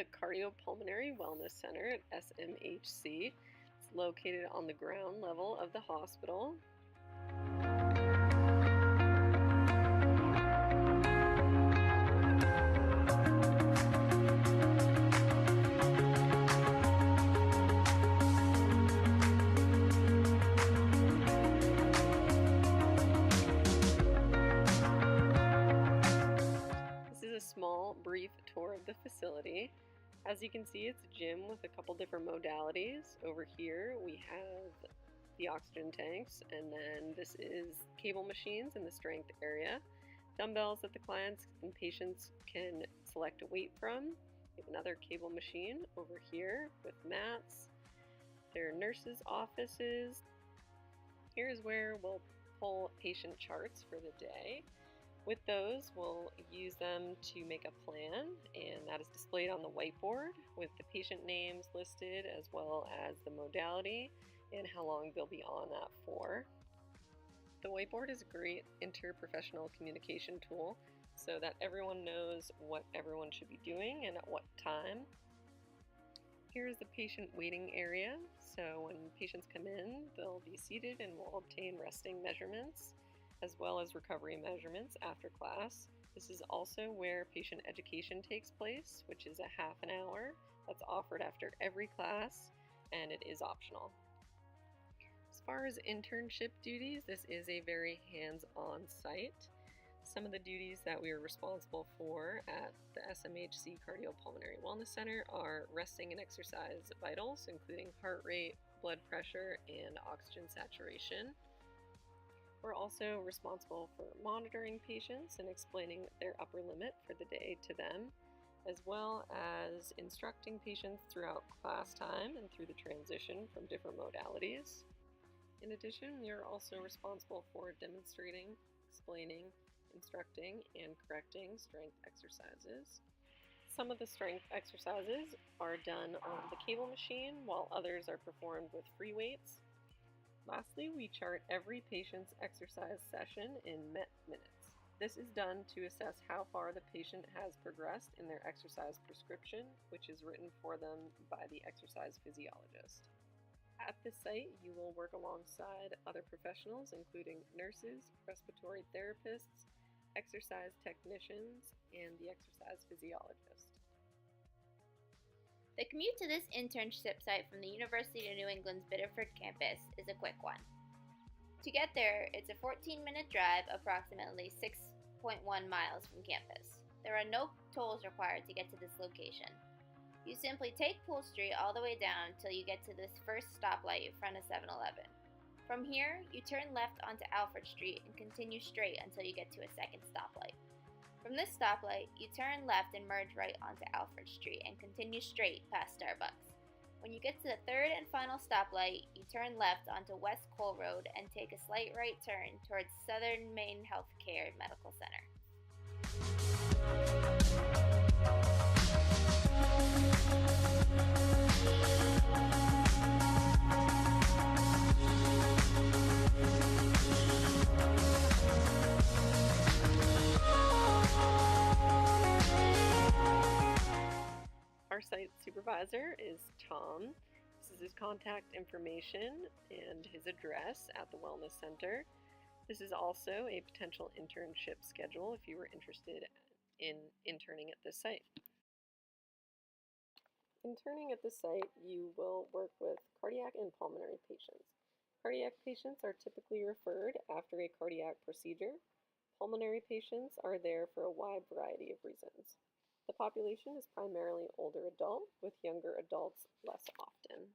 the Cardiopulmonary Wellness Center at SMHC. It's located on the ground level of the hospital. This is a small, brief tour of the facility. As you can see, it's a gym with a couple different modalities. Over here we have the oxygen tanks, and then this is cable machines in the strength area. Dumbbells that the clients and patients can select a weight from. We have another cable machine over here with mats. There are nurses' offices. Here's where we'll pull patient charts for the day. With those, we'll use them to make a plan, and that is displayed on the whiteboard with the patient names listed as well as the modality and how long they'll be on that for. The whiteboard is a great interprofessional communication tool so that everyone knows what everyone should be doing and at what time. Here's the patient waiting area. So when patients come in, they'll be seated and we'll obtain resting measurements as well as recovery measurements after class. This is also where patient education takes place, which is a half an hour. That's offered after every class, and it is optional. As far as internship duties, this is a very hands-on site. Some of the duties that we are responsible for at the SMHC Cardiopulmonary Wellness Center are resting and exercise vitals, including heart rate, blood pressure, and oxygen saturation. We're also responsible for monitoring patients and explaining their upper limit for the day to them, as well as instructing patients throughout class time and through the transition from different modalities. In addition, we are also responsible for demonstrating, explaining, instructing, and correcting strength exercises. Some of the strength exercises are done on the cable machine, while others are performed with free weights. Lastly, we chart every patient's exercise session in minutes. This is done to assess how far the patient has progressed in their exercise prescription, which is written for them by the exercise physiologist. At this site, you will work alongside other professionals, including nurses, respiratory therapists, exercise technicians, and the exercise physiologist. The commute to this internship site from the University of New England's Biddeford campus is a quick one. To get there, it's a 14-minute drive, approximately 6.1 miles from campus. There are no tolls required to get to this location. You simply take Pool Street all the way down until you get to this first stoplight in front of 7-Eleven. From here, you turn left onto Alfred Street and continue straight until you get to a second stoplight. From this stoplight, you turn left and merge right onto Alfred Street and continue straight past Starbucks. When you get to the third and final stoplight, you turn left onto West Cole Road and take a slight right turn towards Southern Maine Healthcare Medical Center. Our site supervisor is Tom. This is his contact information and his address at the Wellness Center. This is also a potential internship schedule if you were interested in interning at this site. Interning at this site, you will work with cardiac and pulmonary patients. Cardiac patients are typically referred after a cardiac procedure. Pulmonary patients are there for a wide variety of reasons. The population is primarily older adult, with younger adults less often.